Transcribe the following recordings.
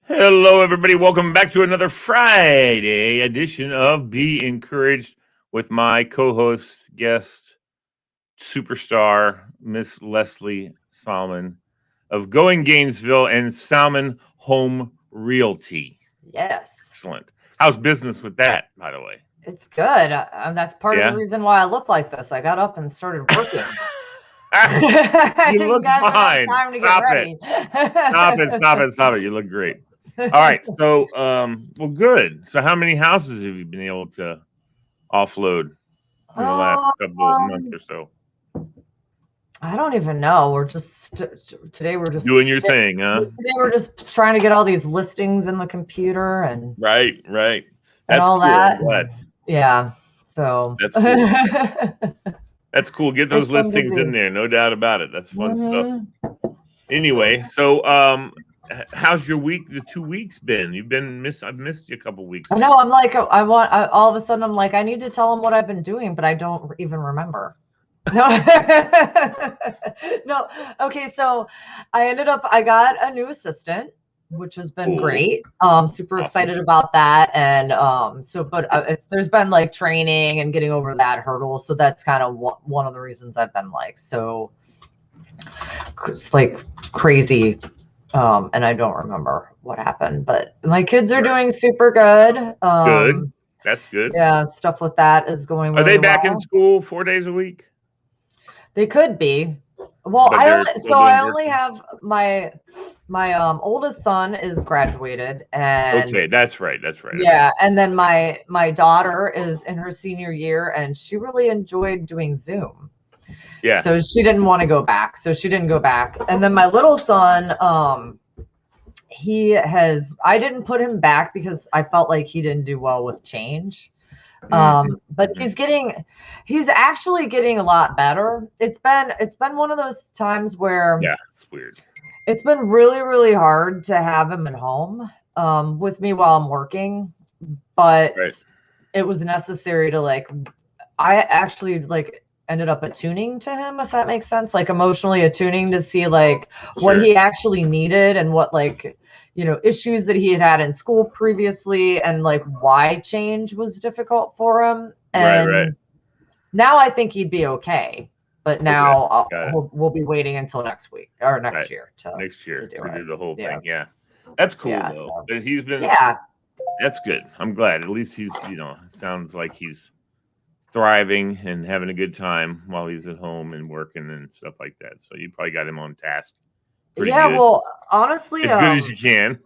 Hello, everybody. Welcome back to another Friday edition of Be Encouraged with my co host, guest, superstar, Miss Lesley Salmon of Going Gainesville and Salmon Home Realty. Yes, Excellent. How's business with that, by the way? it's good. That's part of the Yeah. reason why I look like this. I got up and started working. I You didn't look have enough fine. time to get Stop it. ready. Stop it. Stop it. Stop it. You look great. All right. So, well, good. So, how many houses have you been able to offload in the last couple of months Um, or so? I don't even know. We're just today. Doing your thing, huh? Today we're just trying to get all these listings in the computer and Right, right. and That's all cool. I'm that. glad. Yeah. So That's cool. it's That's cool. Get those been listings in busy. there, no doubt about it. That's fun stuff. hmm Anyway, so how's your week? The 2 weeks been? I've missed you a couple weeks I now. know. I'm like, all of a sudden, I'm like, I need to tell them what I've been doing, but I don't even remember. No, no. Okay, so I got a new assistant, which has been Cool. great. Super Awesome. excited about that. And but there's been like training and getting over that hurdle. So that's kind of one of the reasons I've been like so it's like crazy. And I don't remember what happened, but my kids are Right. doing super good. Good. That's good. Yeah, stuff with that is going Are they really back in well. school 4 days a week? They could be. Well, But they're still I doing only virtual? have my oldest son is graduated, and Okay, that's right. That's right. Okay. yeah, and then my daughter is in her senior year, and she really enjoyed doing Zoom. Yeah. So she didn't want to go back. So she didn't go back. And then my little son, I didn't put him back because I felt like he didn't do well with change. Mm-hmm. But Mm-hmm. he's actually getting a lot better. It's been one of those times where Yeah, it's weird. it's been really, really hard to have him at home with me while I'm working, Right. but it was necessary to I actually ended up attuning to him, if that makes sense, like emotionally attuning to see like what Sure. he actually needed and what issues that he had had in school previously and like why change was difficult for him. Right, right. And now I think he'd be okay. But Okay. now Got it. we'll be waiting until next week or Right. next year to Next year do to it. do the whole Yeah. thing. Yeah. That's cool Yeah. though. So But he's been yeah. that's good. I'm glad. At least he's, it sounds like he's thriving and having a good time while he's at home and working and stuff like that. So you probably got him on task pretty Yeah. good. Well, honestly, As good as you can.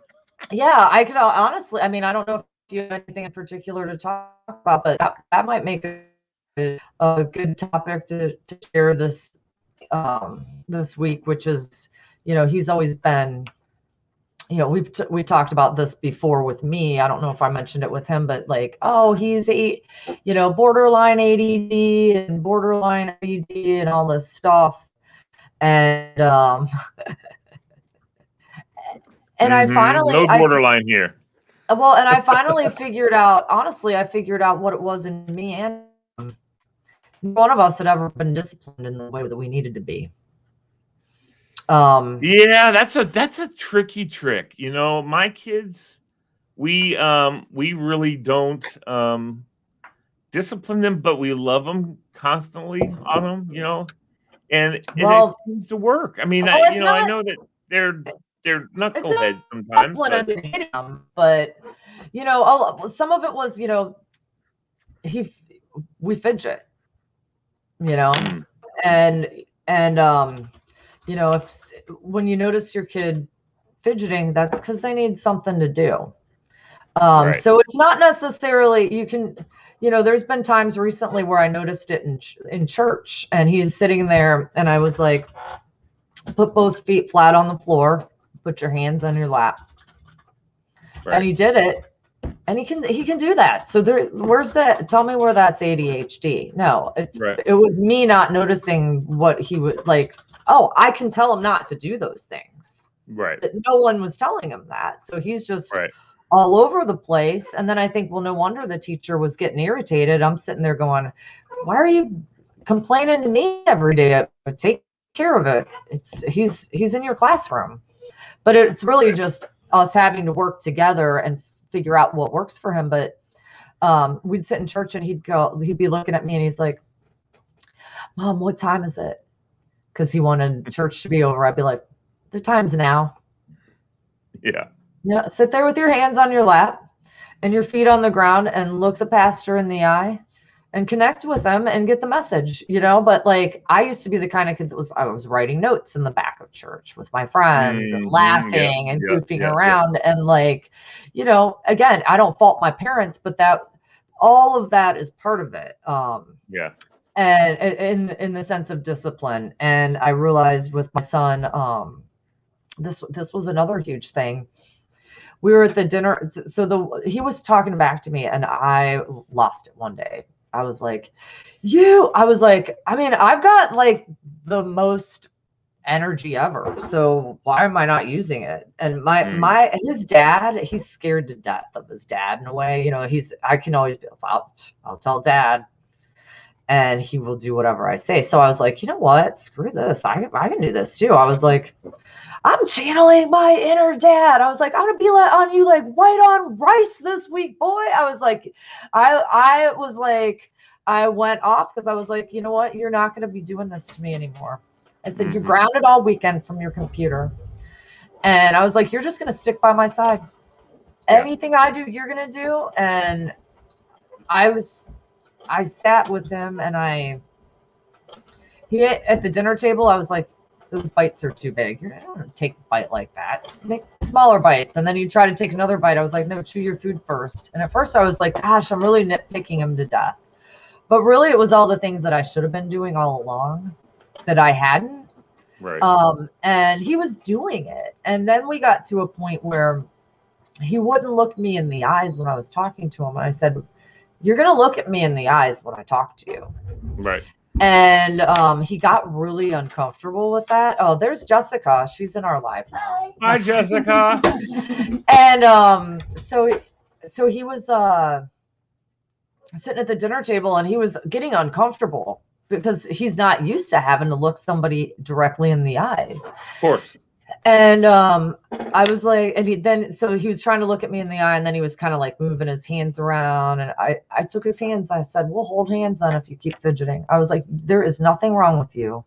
yeah, I could honestly, I mean, I don't know if you have anything in particular to talk about, but that might make a good topic to share this week, which is, he's always been, we talked about this before with me. I don't know if I mentioned it with him, but like, oh, he's borderline ADD and borderline ADD and all this stuff. And and I Mm-hmm. finally No borderline here. and I finally figured out, honestly, I figured out what it was in me, and one of us had ever been disciplined in the way that we needed to be. Yeah, that's a tricky trick. My kids, we really don't discipline them, but we love them constantly on them. And it Well, seems to work. I mean, it's I not, know that they're it's not knuckleheads sometimes, discipline but as in hitting them, but some of it was, he we fidget, you know, mm, and if when you notice your kid fidgeting, that's because they need something to do. right. So it's not necessarily you can, there's been times recently where I noticed it in church, and he's sitting there, and I was like, put both feet flat on the floor, put your hands on your lap, and Right. he did it, and he can do that. So where's that? Tell me where that's ADHD. No, Right. it was me not noticing what he would like. Oh, I can tell him not to do those things, Right. but no one was telling him that. So he's just Right. all over the place. And then I think, well, no wonder the teacher was getting irritated. I'm sitting there going, why are you complaining to me every day? Take care of it. He's in your classroom. But it's really Right. just us having to work together and figure out what works for him. But we'd sit in church and he'd be looking at me and he's like, Mom, what time is it? Because he wanted church to be over. I'd be like, the time's now. Yeah. Yeah. Sit there with your hands on your lap and your feet on the ground and look the pastor in the eye and connect with them and get the message, But like, I used to be the kind of kid that I was writing notes in the back of church with my friends and laughing and goofing around. And like, again, I don't fault my parents, but all of that is part of it. And in the sense of discipline. And I realized with my son, this was another huge thing. We were at the dinner. So he was talking back to me and I lost it one day. I was like, I've got like the most energy ever. So why am I not using it? And his dad, he's scared to death of his dad in a way, I can always be, I'll tell Dad and he will do whatever I say. So I was like, you know what? Screw this. I can do this too. I was like, I'm channeling my inner dad. I was like, I'm gonna be on you like white on rice this week, boy. I was like, I went off because I was like, you know what? You're not gonna be doing this to me anymore. I said, you're grounded all weekend from your computer. And I was like, you're just gonna stick by my side. Yeah. Anything I do, you're gonna do. And I sat with him and at the dinner table, I was like, those bites are too big. You're not going to take a bite like that. Make smaller bites. And then you try to take another bite. I was like, no, chew your food first. And at first I was like, gosh, I'm really nitpicking him to death. But really it was all the things that I should have been doing all along that I hadn't. Right. And he was doing it. And then we got to a point where he wouldn't look me in the eyes when I was talking to him. And I said, you're going to look at me in the eyes when I talk to you. Right. And he got really uncomfortable with that. Oh, there's Jessica. She's in our live now. Hi, Jessica. And so he was sitting at the dinner table and he was getting uncomfortable because he's not used to having to look somebody directly in the eyes. Of course. And I was like, and he was trying to look at me in the eye, and then he was kind of like moving his hands around, and I took his hands. I said, we'll hold hands on if you keep fidgeting. I was like, there is nothing wrong with you.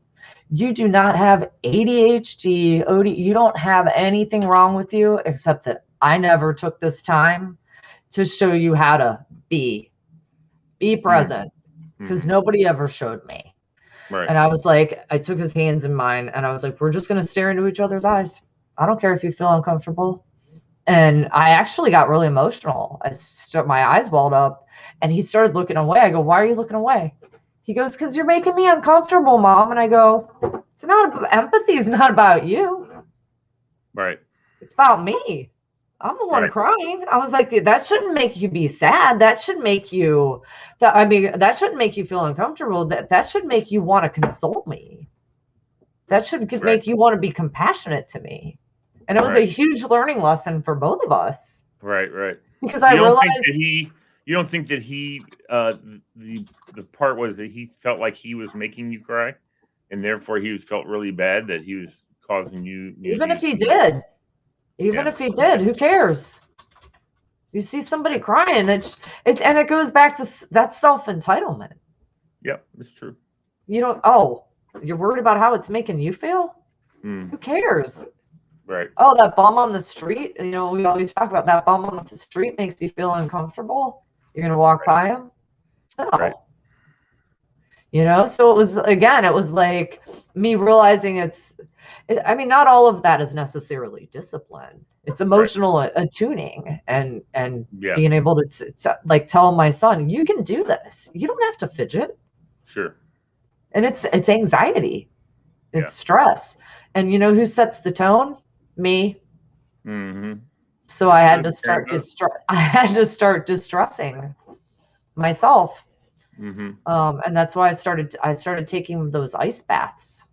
You do not have ADHD, OD. You don't have anything wrong with you, except that I never took this time to show you how to be present, because nobody ever showed me. Right. And I was like, I took his hands in mine and I was like, we're just going to stare into each other's eyes. I don't care if you feel uncomfortable. And I actually got really emotional. My eyes welled up and he started looking away. I go, why are you looking away? He goes, because you're making me uncomfortable, Mom. And I go, empathy is not about you. Right. It's about me. I'm the one crying. I was like, that shouldn't make you be sad. That should make you, that shouldn't make you feel uncomfortable. That should make you want to console me. That should make you want to be compassionate to me. And it was a huge learning lesson for both of us. Right. Because I realized you don't think that he, the part was that he felt like he was making you cry, and therefore he felt really bad that he was causing you. Even if he did. If he did, who cares? You see somebody crying, and it goes back to that self-entitlement. Yep, it's true. You're worried about how it's making you feel? Who cares? Right. Oh, that bum on the street. We always talk about that bum on the street makes you feel uncomfortable. You're gonna walk by him? No. Right. So it was like me realizing not all of that is necessarily discipline. It's emotional attuning and being able to like tell my son, you can do this. You don't have to fidget. Sure. And it's anxiety. It's stress. And who sets the tone? Me. Mm-hmm. So I had to start distressing myself. Mm-hmm. And that's why I started taking those ice baths.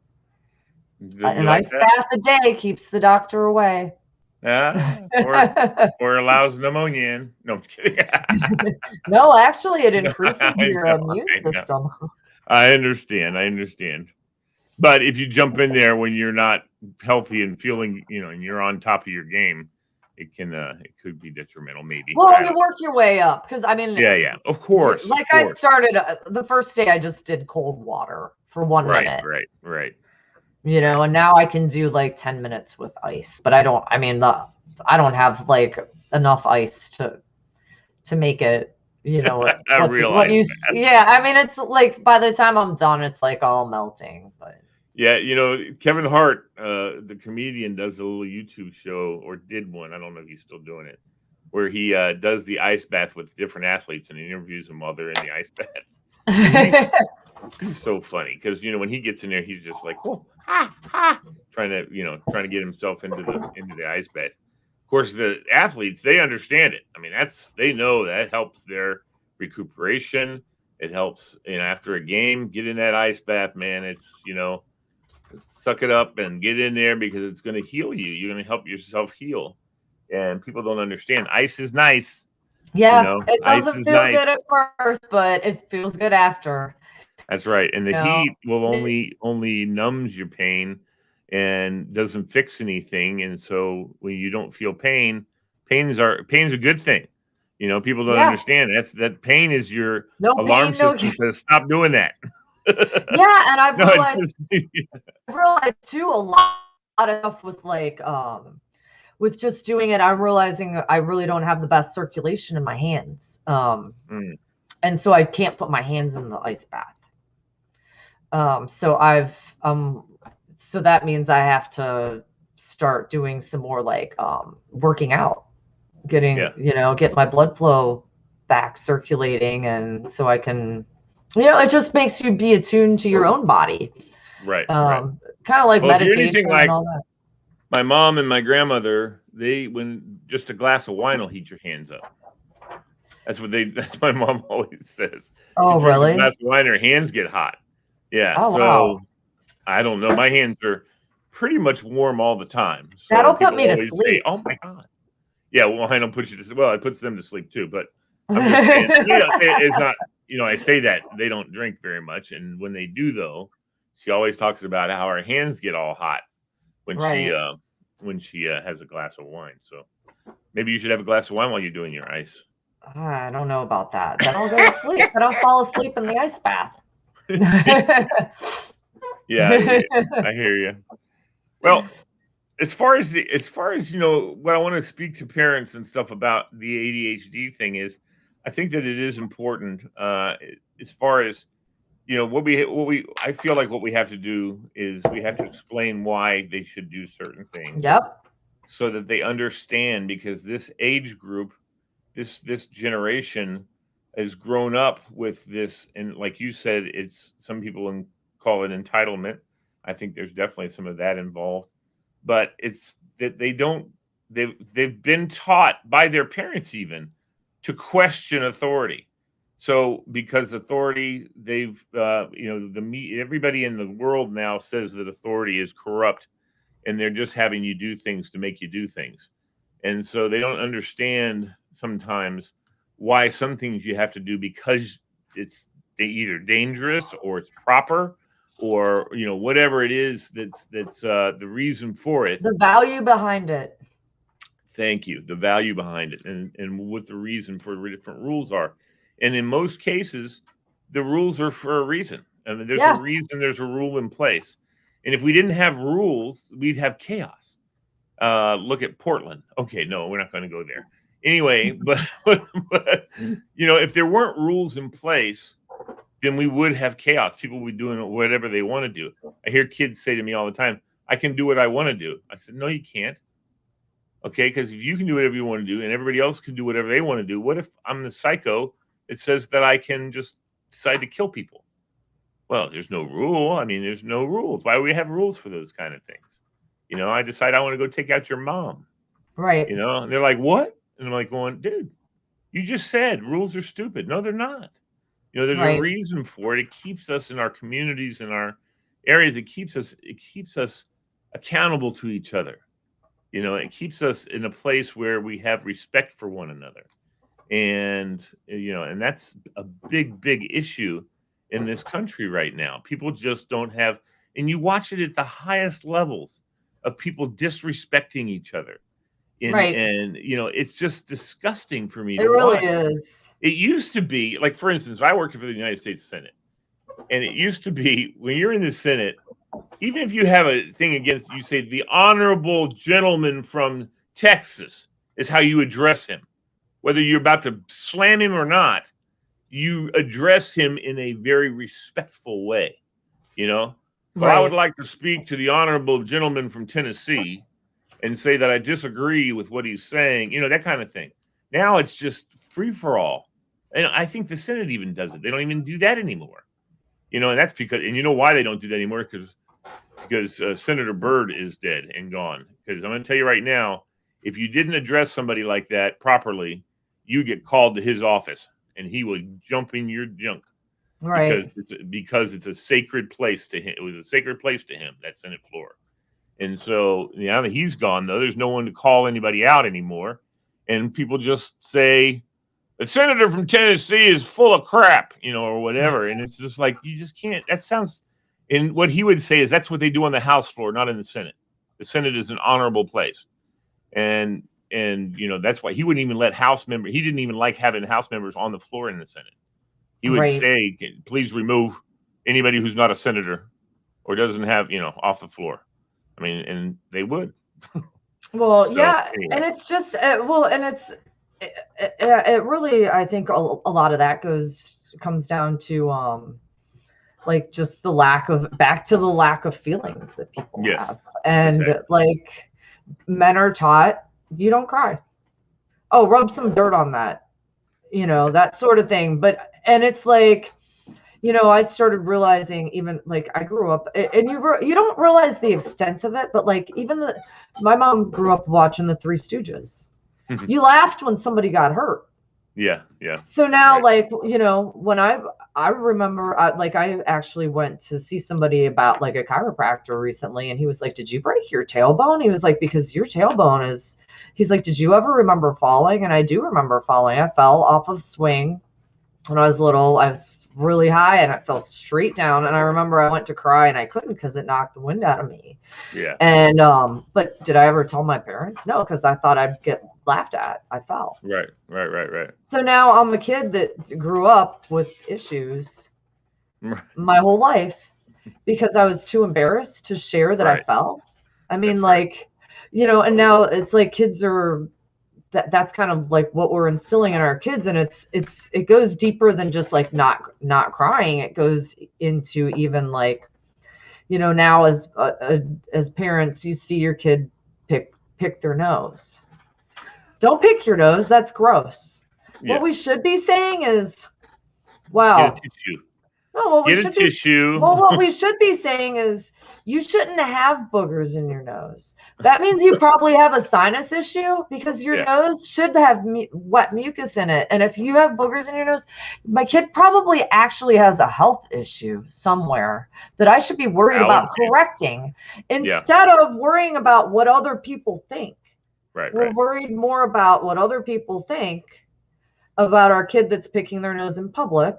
An ice bath a day keeps the doctor away. Or allows pneumonia in. No, I'm kidding. No, actually, it increases your immune system. I understand. But if you jump in there when you're not healthy and feeling, and you're on top of your game, it could be detrimental, maybe. Well, you work your way up because I mean, yeah, of course. Like I started the first day, I just did cold water for 1 minute. Right. And now I can do like 10 minutes with ice, but I don't. I mean, I don't have like enough ice to make it. What you? Yeah, I mean, it's like by the time I'm done, it's like all melting. But yeah, Kevin Hart, the comedian, does a little YouTube show, or did one. I don't know if he's still doing it, where he does the ice bath with different athletes and he interviews them while they're in the ice bath. He's so funny because when he gets in there, he's just like, oh, trying to get himself into the ice bath. Of course, the athletes, they understand it. I mean, they know that helps their recuperation. It helps after a game, get in that ice bath, man. It's suck it up and get in there because it's going to heal you. You're going to help yourself heal. And people don't understand. Ice is nice. Yeah, it doesn't feel good at first, but it feels good after. That's right. And the heat will only numbs your pain and doesn't fix anything. And so when you don't feel pain's a good thing. People don't understand that pain is your alarm system says stop doing that. Yeah, and I've realized too a lot of stuff with with just doing it. I'm realizing I really don't have the best circulation in my hands, and so I can't put my hands in the ice bath. So that means I have to start doing some more working out, getting get my blood flow back circulating, and so I can. It just makes you be attuned to your own body. Right. Kind of like meditation and all that. My mom and my grandmother, when just a glass of wine will heat your hands up. That's my mom always says. Oh, really? A glass of wine, her hands get hot. Yeah. Oh, so wow. I don't know. My hands are pretty much warm all the time. So that'll put me to sleep. Say, oh my God. Yeah, well, I don't put you to sleep. Well, it puts them to sleep too, but I'm just saying, it's not. I say that they don't drink very much, and when they do, though, she always talks about how her hands get all hot when she has a glass of wine. So maybe you should have a glass of wine while you're doing your ice. I don't know about that. Then I'll go to sleep. I don't fall asleep in the ice bath. Yeah, I hear you. Well, as far as what I want to speak to parents and stuff about the ADHD thing is, I think that it is important as far as I feel like what we have to do is we have to explain why they should do certain things. Yep. So that they understand, because this age group, this generation has grown up with this, and like you said, it's some people call it entitlement. I think there's definitely some of that involved, but it's that they've been taught by their parents even to question authority. So because authority, everybody in the world now says that authority is corrupt, and they're just having you do things to make you do things. And so they don't understand sometimes why some things you have to do because it's either dangerous or it's proper, or whatever it is that's the reason for it. The value behind it. Thank you. The value behind it, and what the reason for the different rules are. And in most cases, the rules are for a reason. I mean, there's a reason there's a rule in place. And if we didn't have rules, we'd have chaos. Look at Portland. Okay, no, we're not going to go there. Anyway, but if there weren't rules in place, then we would have chaos. People would be doing whatever they want to do. I hear kids say to me all the time, I can do what I want to do. I said, no, you can't. Okay, because if you can do whatever you want to do and everybody else can do whatever they want to do, what if I'm the psycho that says that I can just decide to kill people? Well, there's no rule. I mean, there's no rules. Why do we have rules for those kind of things? I decide I want to go take out your mom. Right. And they're like, what? And I'm like going, dude, you just said rules are stupid. No, they're not. There's a reason for it. It keeps us in our communities, in our areas. It keeps us accountable to each other. It keeps us in a place where we have respect for one another. And, and that's a big, big issue in this country right now. People just don't have, and you watch it at the highest levels of people disrespecting each other. Right. And it's just disgusting for me It to really watch. is. It used to be like, for instance, I worked for the United States Senate, and it used to be when you're in the Senate, even if you have a thing against, you say the honorable gentleman from Texas is how you address him. Whether you're about to slam him or not, you address him in a very respectful way, Well, I would Right. like to speak to the honorable gentleman from Tennessee and say that I disagree with what he's saying, that kind of thing. Now it's just free for all. And I think the Senate even does it. They don't even do that anymore. And that's because, and you know why they don't do that anymore? Because Senator Byrd is dead and gone. Because I'm going to tell you right now, if you didn't address somebody like that properly, you get called to his office and he would jump in your junk. Right. Because it's a sacred place to him. It was a sacred place to him, that Senate floor. And so now that he's gone, though, there's no one to call anybody out anymore. And people just say, the senator from Tennessee is full of crap, or whatever. And it's just like, you just can't. That sounds, and what he would say is that's what they do on the House floor, not in the Senate. The Senate is an honorable place. And that's why he wouldn't even let House members, he didn't even like having House members on the floor in the Senate. He would Right. say, please remove anybody who's not a senator or doesn't have, off the floor. I mean, and they would. Well, So, yeah, anyway. and it's just and it really, I think a lot of that comes down to like just the lack of feelings that people Yes, have. And exactly. like men are taught, you don't cry. Oh, rub some dirt on that, that sort of thing. And it's like, I started realizing, even like I grew up, and you don't realize the extent of it, but like even my mom grew up watching the Three Stooges. You laughed when somebody got hurt. Yeah. So now, Right. like, when I remember, I actually went to see somebody about like a chiropractor recently, and he was like, "Did you break your tailbone?" He was like, "Because your tailbone is." He's like, "Did you ever remember falling?" And I do remember falling. I fell off of swing when I was little. I was really high and it fell straight down. And I remember I went to cry and I couldn't because it knocked the wind out of me. Yeah. And but did I ever tell my parents? No, because I thought I'd get laughed at. I fell. Right. So now I'm a kid that grew up with issues my whole life because I was too embarrassed to share that I Right. fell. I mean, That's right. like, and now it's like kids are that's kind of like what we're instilling in our kids, and it goes deeper than just like not crying. It goes into even like, now as parents, you see your kid pick their nose. Don't pick your nose. That's gross. Yeah. What we should be saying is, Get a wow. tissue. No, what we Get a should be tissue. what we should be saying is you shouldn't have boogers in your nose. That means you probably have a sinus issue because your Yeah. nose should have wet mucus in it. And if you have boogers in your nose, my kid probably actually has a health issue somewhere that I should be worried about Allergies. correcting instead of worrying about what other people think. Right. We're worried more about what other people think about our kid that's picking their nose in public.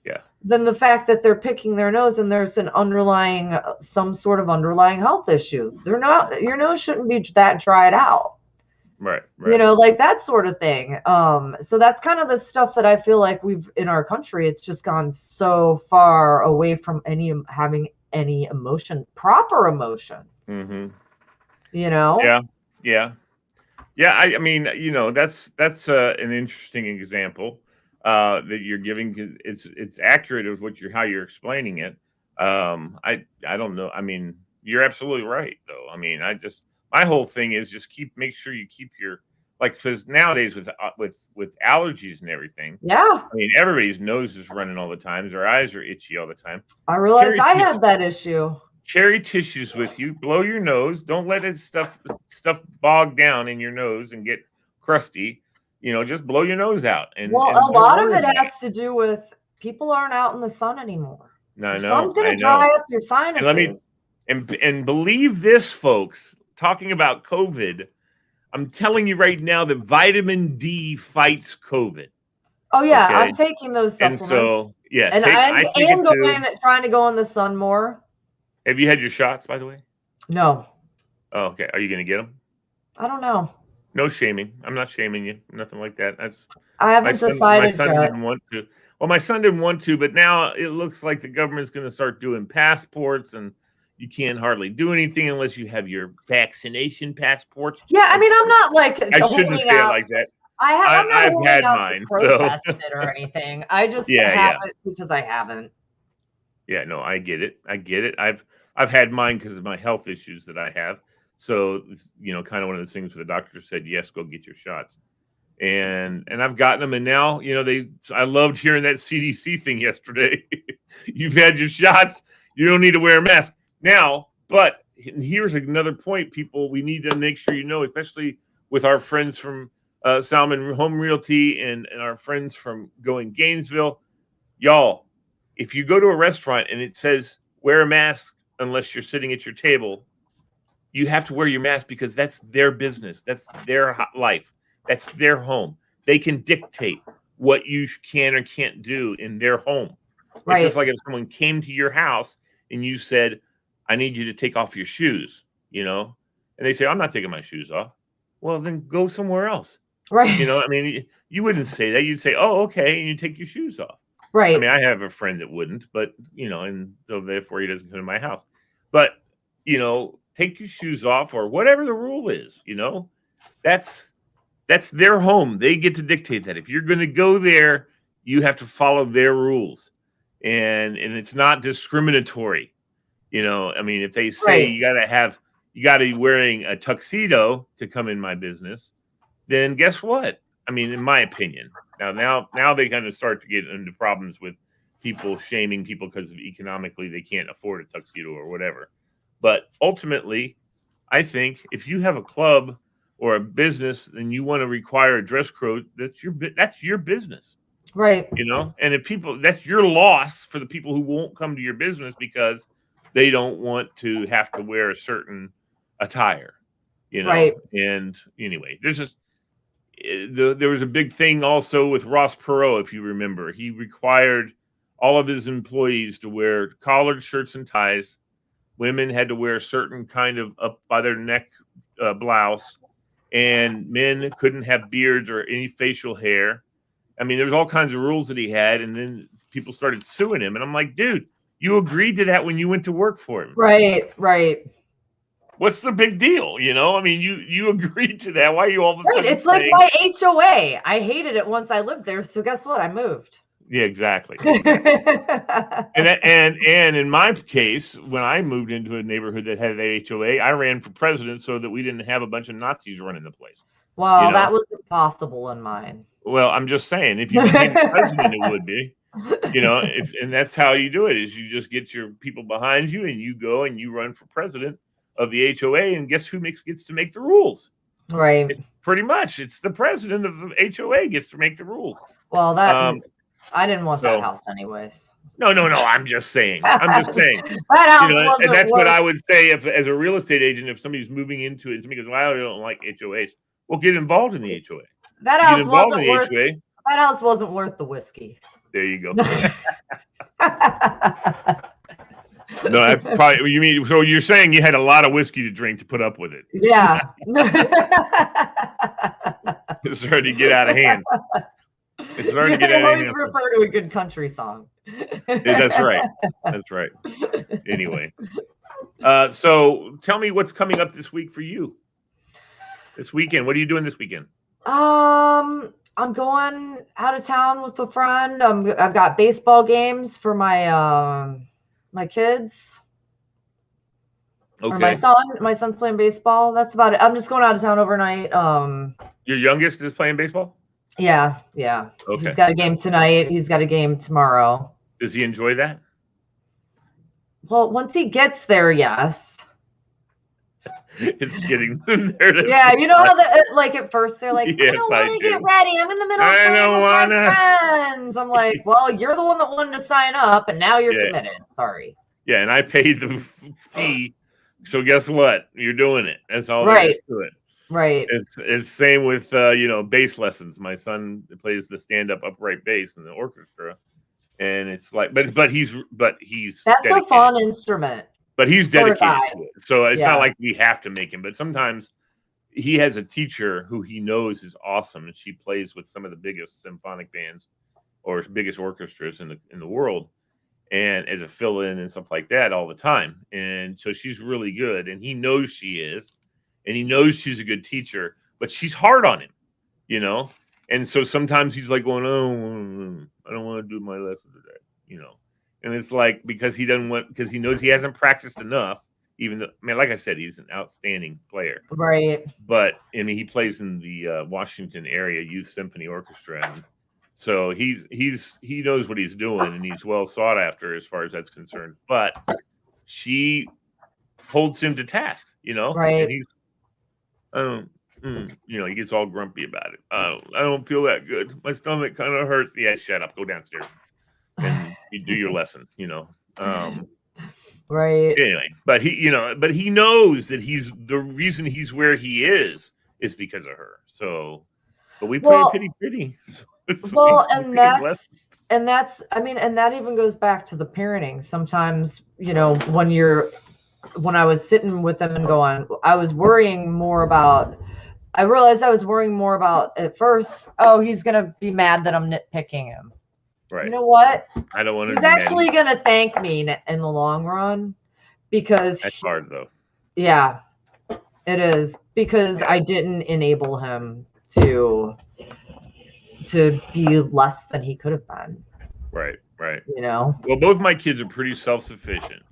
Yeah. Than the fact that they're picking their nose and there's some sort of underlying health issue. Your nose shouldn't be that dried out. Right. Like that sort of thing. So that's kind of the stuff that I feel like in our country, it's just gone so far away from having any proper emotions. Mm-hmm. Yeah. I mean, that's an interesting example that you're giving, because it's accurate of how you're explaining it. I don't know. I mean, you're absolutely right, though. I mean, my whole thing is just make sure you keep your, because nowadays with allergies and everything. Yeah. I mean, everybody's nose is running all the time. Their eyes are itchy all the time. I realized I had that issue. Carry tissues with you. Blow your nose. Don't let it stuff bog down in your nose and get crusty. Just blow your nose out. And a lot of it has to do with people aren't out in the sun anymore. I know. The sun's going to dry up your sinuses. And believe this, folks. Talking about COVID, I'm telling you right now that vitamin D fights COVID. Oh yeah, okay? I'm taking those supplements. And so and I am trying to go in the sun more. Have you had your shots, by the way? No. Oh, okay. Are you going to get them? I don't know. No shaming. I'm not shaming you. Nothing like that. I haven't My decided son yet. didn't want to. Well, my son didn't want to, but now it looks like the government's going to start doing passports, and you can't hardly do anything unless you have your vaccination passports. Yeah, I mean, I'm not like I shouldn't holding say it out. like that. I'm not I've holding had out mine, to so protest it or anything. I just yeah. haven't because I haven't. Yeah, no, I get it. I get it. I've had mine because of my health issues that I have. So, kind of one of those things where the doctor said, yes, go get your shots. And I've gotten them. And now, I loved hearing that CDC thing yesterday. You've had your shots. You don't need to wear a mask now. But here's another point, people, we need to make sure, especially with our friends from Salmon Home Realty and our friends from Going Gainesville, y'all, if you go to a restaurant and it says wear a mask unless you're sitting at your table, you have to wear your mask because that's their business. That's their life. That's their home. They can dictate what you can or can't do in their home. Right. It's just like if someone came to your house and you said, I need you to take off your shoes, and they say, I'm not taking my shoes off. Well, then go somewhere else. Right. I mean, you wouldn't say that. You'd say, oh, okay. And you take your shoes off. Right. I mean, I have a friend that wouldn't, but, and so therefore he doesn't come to my house. But, take your shoes off or whatever the rule is, that's their home. They get to dictate that. If you're going to go there, you have to follow their rules. And it's not discriminatory. I mean, if they say you got to be wearing a tuxedo to come in my business, then guess what? I mean, in my opinion, now they kind of start to get into problems with people shaming people because of economically they can't afford a tuxedo or whatever. But ultimately, I think if you have a club or a business and you want to require a dress code, that's your business. Right. And if people, that's your loss for the people who won't come to your business because they don't want to have to wear a certain attire, Right. And anyway, there was a big thing also with Ross Perot, if you remember. He required all of his employees to wear collared shirts and ties. Women had to wear a certain kind of up by their neck blouse, and men couldn't have beards or any facial hair. I mean, there's all kinds of rules that he had, and then people started suing him. And I'm like, dude, you agreed to that when you went to work for him. Right. What's the big deal? I mean, you agreed to that. Why are you all of a sudden Right. It's like saying, my HOA. I hated it once I lived there. So guess what? I moved. Yeah, exactly. And in my case, when I moved into a neighborhood that had an HOA, I ran for president so that we didn't have a bunch of Nazis running the place. Well, that was impossible in mine. Well, I'm just saying, if you became president, it would be. And that's how you do it, is you just get your people behind you and you go and you run for president of the HOA, and guess who gets to make the rules? Right. Pretty much, it's the president of the HOA gets to make the rules. Well, I didn't want that house anyways. No. I'm just saying. That house and that's what I would say as a real estate agent, if somebody's moving into it and somebody goes, well, I don't like HOAs. Well, get involved in the HOA. That house wasn't worth the whiskey. There you go. No, that's probably, you mean, so you're saying you had a lot of whiskey to drink to put up with it. Yeah. It's starting to get out of hand. It's starting to get out of hand. Always refer to a good country song. That's right. Anyway. So tell me what's coming up this week for you. This weekend. What are you doing this weekend? I'm going out of town with a friend. I've got baseball games for my my kids. Okay. Or my son's playing baseball. That's about it. I'm just going out of town overnight. Your youngest is playing baseball? Yeah. Okay. He's got a game tonight. He's got a game tomorrow. Does he enjoy that? Well, once he gets there, yes. It's getting them there. Yeah, you know how like at first they're like, yes, I don't want to get ready. I'm in the middle of playing with my friends. I'm like, well, you're the one that wanted to sign up, and now you're committed. Sorry. Yeah, and I paid the fee, so guess what? You're doing it. That's all there is to it. Right. It's same with bass lessons. My son plays the stand-up upright bass in the orchestra, and it's like, but he's that's dedicated. A fun instrument. But he's dedicated to it, so it's not like we have to make him. But sometimes, he has a teacher who he knows is awesome, and she plays with some of the biggest symphonic bands or biggest orchestras in the world, and as a fill-in and stuff like that all the time. And so she's really good, and he knows she is, and he knows she's a good teacher, but she's hard on him, you know. And so sometimes he's like going, "Oh, I don't want to do my lesson today," you know. And it's like because he knows he hasn't practiced enough. Even though, I mean, like I said, he's an outstanding player, Right. but I mean, he plays in the Washington area youth symphony orchestra, and so he knows what he's doing, and he's well sought after as far as that's concerned. But she holds him to task, you know, Right. and he's, you know, he gets all grumpy about it. I don't feel that good. My stomach kind of hurts. Yeah, shut up. Go downstairs and you do your lesson, you know. Right. Anyway, but he knows that the reason he's where he is because of her. So, but we play pretty. Well, and that's I mean, and that even goes back to the parenting. Sometimes, you know, when I was sitting with them and going, I realized I was worrying more about at first, oh, he's gonna be mad that I'm nitpicking him. Right. You know what? I don't want to. He's actually gonna thank me in the long run, because that's hard though. Yeah, it is, because I didn't enable him to be less than he could have been. Right. You know. Well, both my kids are pretty self-sufficient,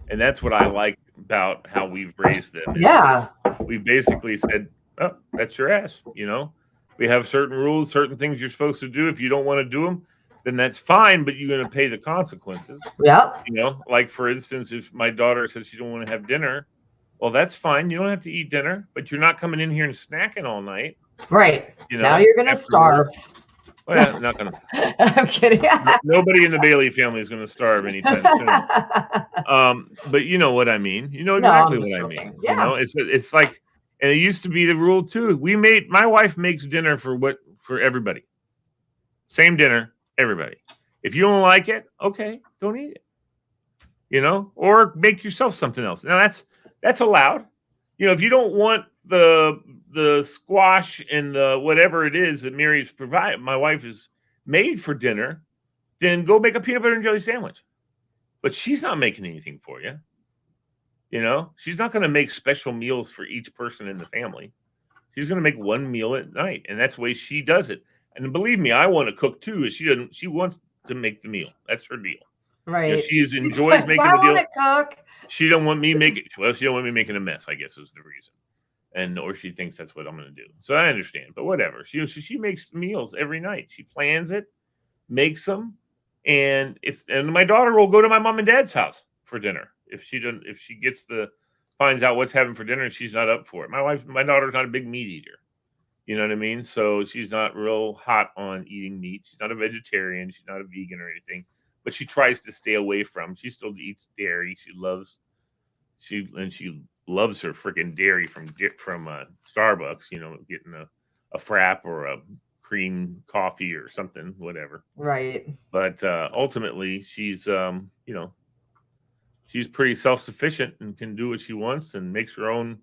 and that's what I like about how we've raised them. Yeah. We basically said, "Oh, that's your ass." You know, we have certain rules, certain things you're supposed to do. If you don't want to do them, then that's fine, but you're going to pay the consequences. Yeah. You know, like for instance, if my daughter says she don't want to have dinner, well, that's fine. You don't have to eat dinner, but you're not coming in here and snacking all night. Right. You know, now you're going to starve. Well, yeah, not going to. I'm kidding. Nobody in the Bailey family is going to starve anytime soon. But you know what I mean. You know exactly what I mean. Yeah. You know, it's like, and it used to be the rule too. My wife makes dinner for everybody. Same dinner. Everybody. If you don't like it, okay, don't eat it. You know, or make yourself something else. Now that's allowed. You know, if you don't want the squash and the whatever it is that my wife has made for dinner, then go make a peanut butter and jelly sandwich. But she's not making anything for you. You know, she's not going to make special meals for each person in the family. She's going to make one meal at night, and that's the way she does it. And believe me, I want to cook too. She wants to make the meal. That's her deal. Right. You know, she enjoys making the deal. I want to cook. She don't want me making. Well, she don't want me making a mess, I guess is the reason. Or she thinks that's what I'm going to do. So I understand, but whatever. She makes meals every night. She plans it, makes them, and my daughter will go to my mom and dad's house for dinner if she finds out what's having for dinner and she's not up for it. My daughter's not a big meat eater. You know what I mean? So she's not real hot on eating meat. She's not a vegetarian. She's not a vegan or anything, but she tries to stay away from. She still eats dairy. She loves her freaking dairy from Starbucks. You know, getting a frap or a cream coffee or something, whatever. Right. But ultimately, she's she's pretty self-sufficient and can do what she wants and makes her own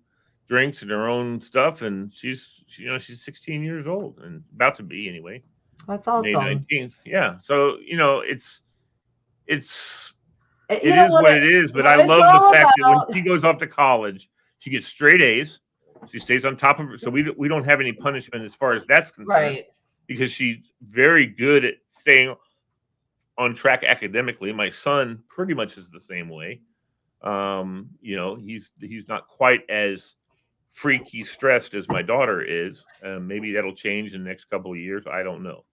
drinks and her own stuff, and she's 16 years old and about to be anyway. That's awesome. May 19th. Yeah. So it is what it is. But I love the fact that when she goes off to college, she gets straight A's. She stays on top of it. So we don't have any punishment as far as that's concerned. Right. Because she's very good at staying on track academically. My son pretty much is the same way. You know, he's not quite as freaky stressed as my daughter is. Maybe that'll change in the next couple of years. I don't know,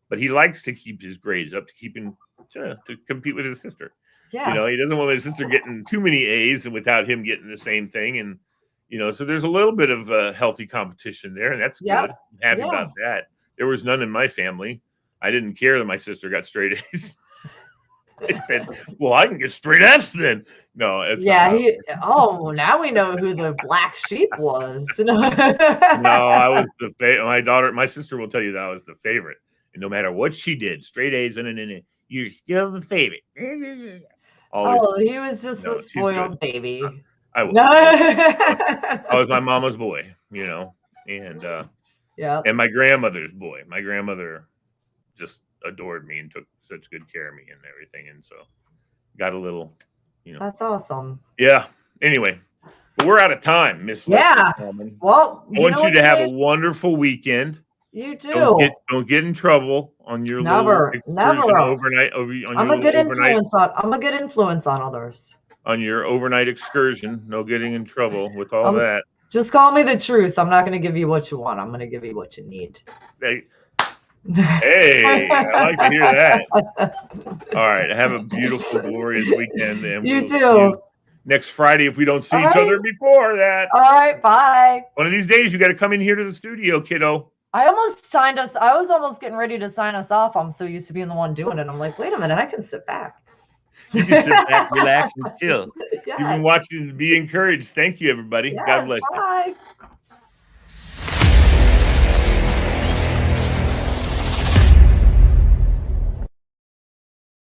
but he likes to keep his grades up to keep him to compete with his sister. Yeah. You know, he doesn't want his sister getting too many A's and without him getting the same thing. And, you know, so there's a little bit of healthy competition there, and that's good. I'm happy about that. There was none in my family. I didn't care that my sister got straight A's. I said, well, I can get straight F's then. No, it's now we know who the black sheep was. No, I was my sister will tell you that I was the favorite. And no matter what she did, straight A's, you're still the favorite. Always, he was just the spoiled baby. I was. I was my mama's boy, you know. And Yeah. and my grandmother's boy. My grandmother just adored me and took such good care of me and everything. And so got a little, That's awesome. Yeah. Anyway, but we're out of time, Miss Yeah. Leslie Coleman. Well, I want you to have a wonderful weekend. You too. Don't get in trouble on your Never, little excursion never. overnight. I'm a good influence on others. On your overnight excursion. No getting in trouble with all that. Just call me the truth. I'm not going to give you what you want. I'm going to give you what you need. Hey, I like to hear that. All right. Have a beautiful, glorious weekend. And you we'll too. see you next Friday if we don't see each other before that. All right. Bye. One of these days, you got to come in here to the studio, kiddo. I was almost getting ready to sign us off. I'm so used to being the one doing it. I'm like, wait a minute, I can sit back. You can sit back, relax, and chill. Yes. You've been watching Be Encouraged. Thank you, everybody. Yes, God bless you. bye.